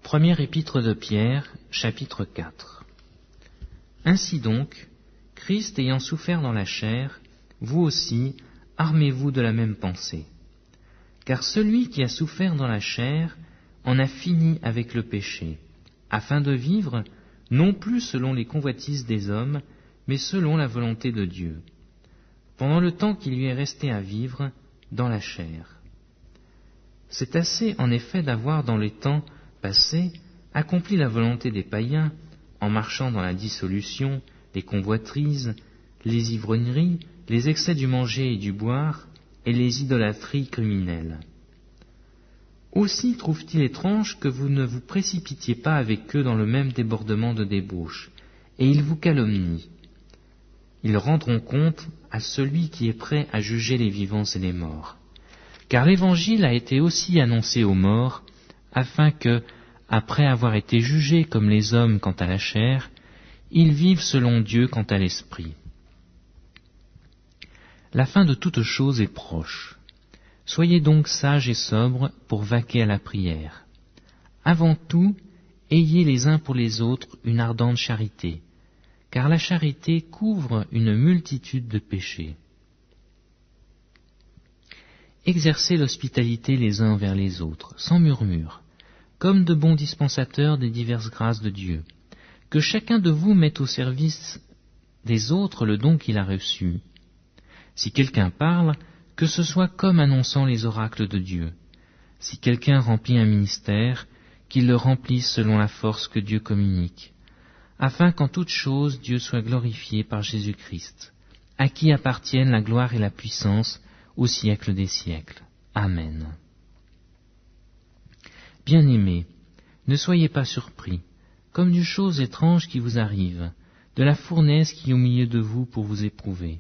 Première épître de Pierre, chapitre 4. Ainsi donc, Christ ayant souffert dans la chair, vous aussi, armez-vous de la même pensée. Car celui qui a souffert dans la chair en a fini avec le péché, afin de vivre, non plus selon les convoitises des hommes, mais selon la volonté de Dieu, pendant le temps qui lui est resté à vivre dans la chair. C'est assez en effet d'avoir dans les temps passés accompli la volonté des païens, en marchant dans la dissolution, les convoitises, les ivrogneries, les excès du manger et du boire, et les idolâtries criminelles. Aussi trouve-t-il étrange que vous ne vous précipitiez pas avec eux dans le même débordement de débauche, et ils vous calomnient. Ils rendront compte à celui qui est prêt à juger les vivants et les morts. Car l'Évangile a été aussi annoncé aux morts, afin que, après avoir été jugés comme les hommes quant à la chair, ils vivent selon Dieu quant à l'esprit. La fin de toute chose est proche. Soyez donc sages et sobres pour vaquer à la prière. Avant tout, ayez les uns pour les autres une ardente charité, car la charité couvre une multitude de péchés. Exercez l'hospitalité les uns envers les autres, sans murmure, comme de bons dispensateurs des diverses grâces de Dieu. Que chacun de vous mette au service des autres le don qu'il a reçu. Si quelqu'un parle, que ce soit comme annonçant les oracles de Dieu. Si quelqu'un remplit un ministère, qu'il le remplisse selon la force que Dieu communique, afin qu'en toute chose Dieu soit glorifié par Jésus-Christ, à qui appartiennent la gloire et la puissance au siècle des siècles. Amen. Bien-aimés, ne soyez pas surpris, comme d'une chose étrange qui vous arrive, de la fournaise qui est au milieu de vous pour vous éprouver.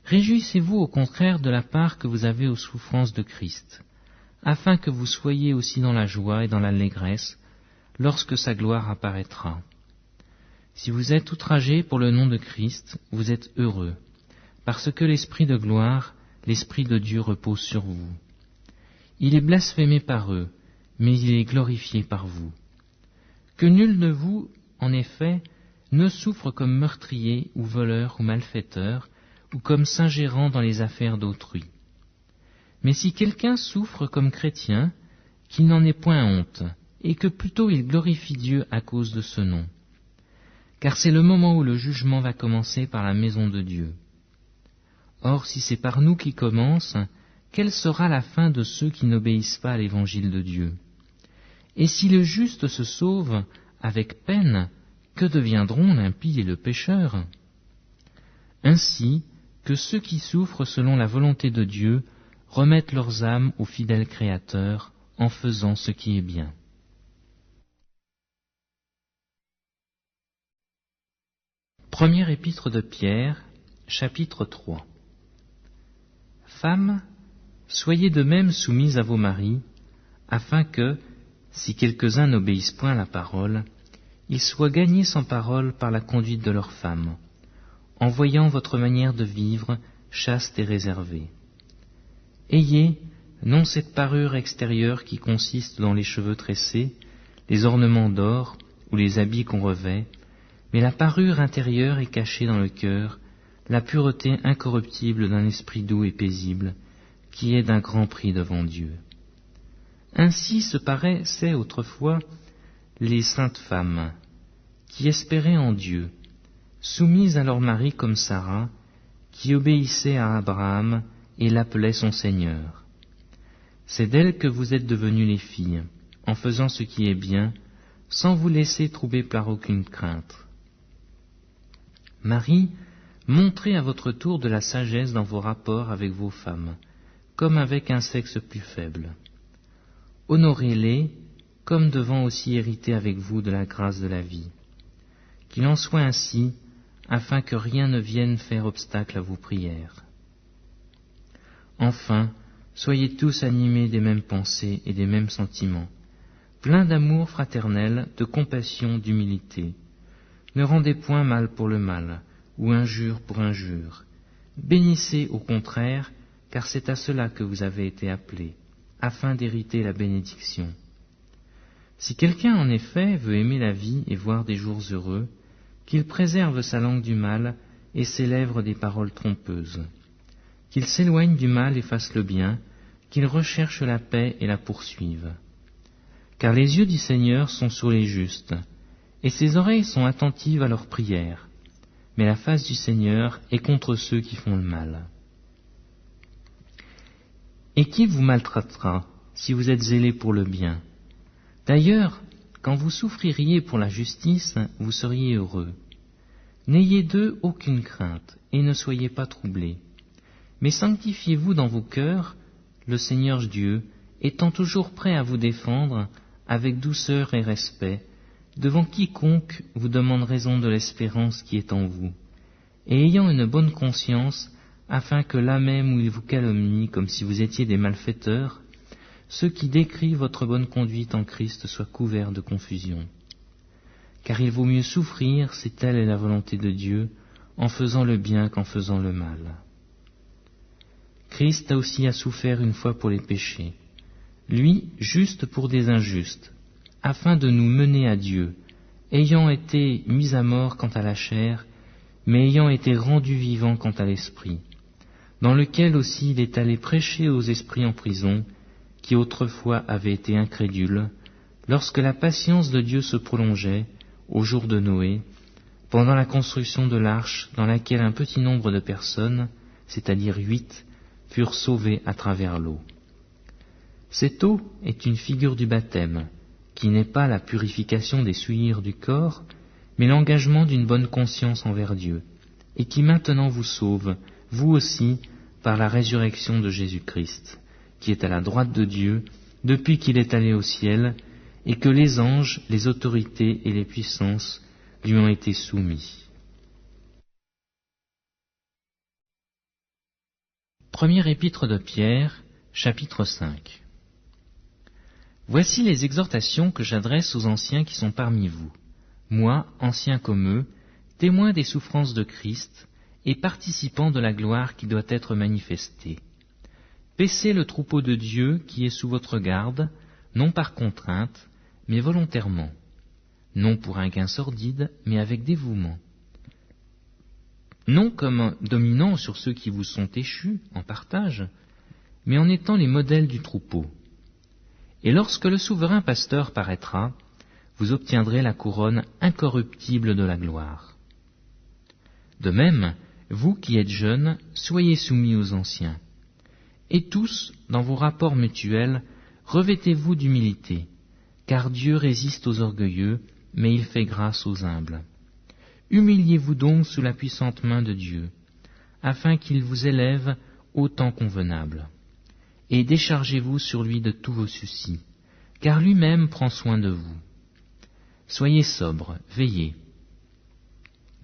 Réjouissez-vous au contraire de la part que vous avez aux souffrances de Christ, afin que vous soyez aussi dans la joie et dans l'allégresse lorsque sa gloire apparaîtra. Si vous êtes outragés pour le nom de Christ, vous êtes heureux, parce que l'Esprit de gloire, l'Esprit de Dieu repose sur vous. Il est blasphémé par eux, mais il est glorifié par vous. Que nul de vous, en effet, ne souffre comme meurtrier ou voleur ou malfaiteur, ou comme s'ingérant dans les affaires d'autrui. Mais si quelqu'un souffre comme chrétien, qu'il n'en ait point honte, et que plutôt il glorifie Dieu à cause de ce nom. Car c'est le moment où le jugement va commencer par la maison de Dieu. Or, si c'est par nous qu'il commence, quelle sera la fin de ceux qui n'obéissent pas à l'évangile de Dieu? Et si le juste se sauve avec peine, que deviendront l'impie et le pécheur? Ainsi que ceux qui souffrent selon la volonté de Dieu remettent leurs âmes au fidèle Créateur en faisant ce qui est bien. Première épître de Pierre, chapitre 3. Femmes, soyez de même soumises à vos maris, afin que, si quelques-uns n'obéissent point à la parole, ils soient gagnés sans parole par la conduite de leurs femmes, en voyant votre manière de vivre chaste et réservée. Ayez, non cette parure extérieure qui consiste dans les cheveux tressés, les ornements d'or ou les habits qu'on revêt, mais la parure intérieure est cachée dans le cœur, la pureté incorruptible d'un esprit doux et paisible, qui est d'un grand prix devant Dieu. Ainsi se paraissaient autrefois les saintes femmes, qui espéraient en Dieu, soumises à leur mari comme Sarah, qui obéissait à Abraham et l'appelait son Seigneur. C'est d'elle que vous êtes devenues les filles, en faisant ce qui est bien, sans vous laisser troubler par aucune crainte. Marie, montrez à votre tour de la sagesse dans vos rapports avec vos femmes, comme avec un sexe plus faible. Honorez-les, comme devant aussi hériter avec vous de la grâce de la vie. Qu'il en soit ainsi, afin que rien ne vienne faire obstacle à vos prières. Enfin, soyez tous animés des mêmes pensées et des mêmes sentiments, pleins d'amour fraternel, de compassion, d'humilité. Ne rendez point mal pour le mal, ou injure pour injure. Bénissez au contraire, car c'est à cela que vous avez été appelés, afin d'hériter la bénédiction. Si quelqu'un en effet veut aimer la vie et voir des jours heureux, qu'il préserve sa langue du mal et ses lèvres des paroles trompeuses. Qu'il s'éloigne du mal et fasse le bien, qu'il recherche la paix et la poursuive. Car les yeux du Seigneur sont sur les justes, et ses oreilles sont attentives à leurs prières, mais la face du Seigneur est contre ceux qui font le mal. Et qui vous maltraitera si vous êtes zélés pour le bien? D'ailleurs, quand vous souffririez pour la justice, vous seriez heureux. N'ayez d'eux aucune crainte, et ne soyez pas troublés. Mais sanctifiez-vous dans vos cœurs, le Seigneur Dieu, étant toujours prêt à vous défendre, avec douceur et respect, devant quiconque vous demande raison de l'espérance qui est en vous, et ayant une bonne conscience, afin que là même où ils vous calomnient comme si vous étiez des malfaiteurs, ceux qui décrivent votre bonne conduite en Christ soient couverts de confusion. Car il vaut mieux souffrir, si telle est la volonté de Dieu, en faisant le bien qu'en faisant le mal. Christ aussi a souffert une fois pour les péchés, lui juste pour des injustes, afin de nous mener à Dieu, ayant été mis à mort quant à la chair, mais ayant été rendu vivant quant à l'esprit, dans lequel aussi il est allé prêcher aux esprits en prison, qui autrefois avaient été incrédules, lorsque la patience de Dieu se prolongeait, au jour de Noé, pendant la construction de l'arche dans laquelle un petit nombre de personnes, c'est-à-dire 8, furent sauvées à travers l'eau. Cette eau est une figure du baptême, qui n'est pas la purification des souillures du corps, mais l'engagement d'une bonne conscience envers Dieu, et qui maintenant vous sauve, vous aussi, par la résurrection de Jésus-Christ, qui est à la droite de Dieu, depuis qu'il est allé au ciel, et que les anges, les autorités et les puissances lui ont été soumis. Première épître de Pierre, chapitre 5. Voici les exhortations que j'adresse aux anciens qui sont parmi vous, moi, ancien comme eux, témoin des souffrances de Christ et participant de la gloire qui doit être manifestée. Paissez le troupeau de Dieu qui est sous votre garde, non par contrainte, mais volontairement, non pour un gain sordide, mais avec dévouement. Non comme dominant sur ceux qui vous sont échus en partage, mais en étant les modèles du troupeau. Et lorsque le souverain pasteur paraîtra, vous obtiendrez la couronne incorruptible de la gloire. De même, vous qui êtes jeunes, soyez soumis aux anciens. Et tous, dans vos rapports mutuels, revêtez-vous d'humilité, car Dieu résiste aux orgueilleux, mais il fait grâce aux humbles. Humiliez-vous donc sous la puissante main de Dieu, afin qu'il vous élève au temps convenable. Et déchargez-vous sur lui de tous vos soucis, car lui-même prend soin de vous. Soyez sobres, veillez.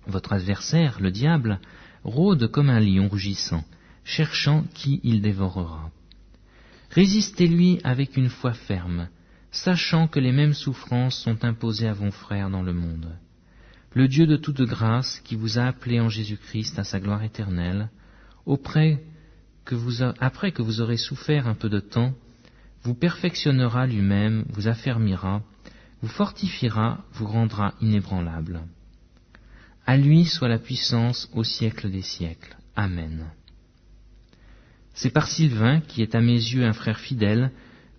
Votre adversaire, le diable, rôde comme un lion rugissant, cherchant qui il dévorera. Résistez-lui avec une foi ferme, sachant que les mêmes souffrances sont imposées à vos frères dans le monde. Le Dieu de toute grâce, qui vous a appelés en Jésus-Christ à sa gloire éternelle, après que vous aurez souffert un peu de temps, vous perfectionnera lui-même, vous affermira, vous fortifiera, vous rendra inébranlable. À lui soit la puissance au siècle des siècles. Amen. C'est par Sylvain, qui est à mes yeux un frère fidèle,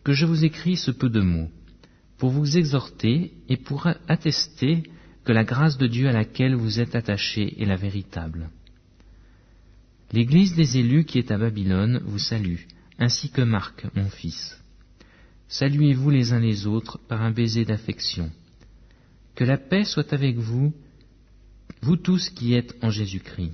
que je vous écris ce peu de mots, pour vous exhorter et pour attester que la grâce de Dieu à laquelle vous êtes attachés est la véritable. L'Église des élus qui est à Babylone vous salue, ainsi que Marc, mon fils. Saluez-vous les uns les autres par un baiser d'affection. Que la paix soit avec vous, vous tous qui êtes en Jésus-Christ.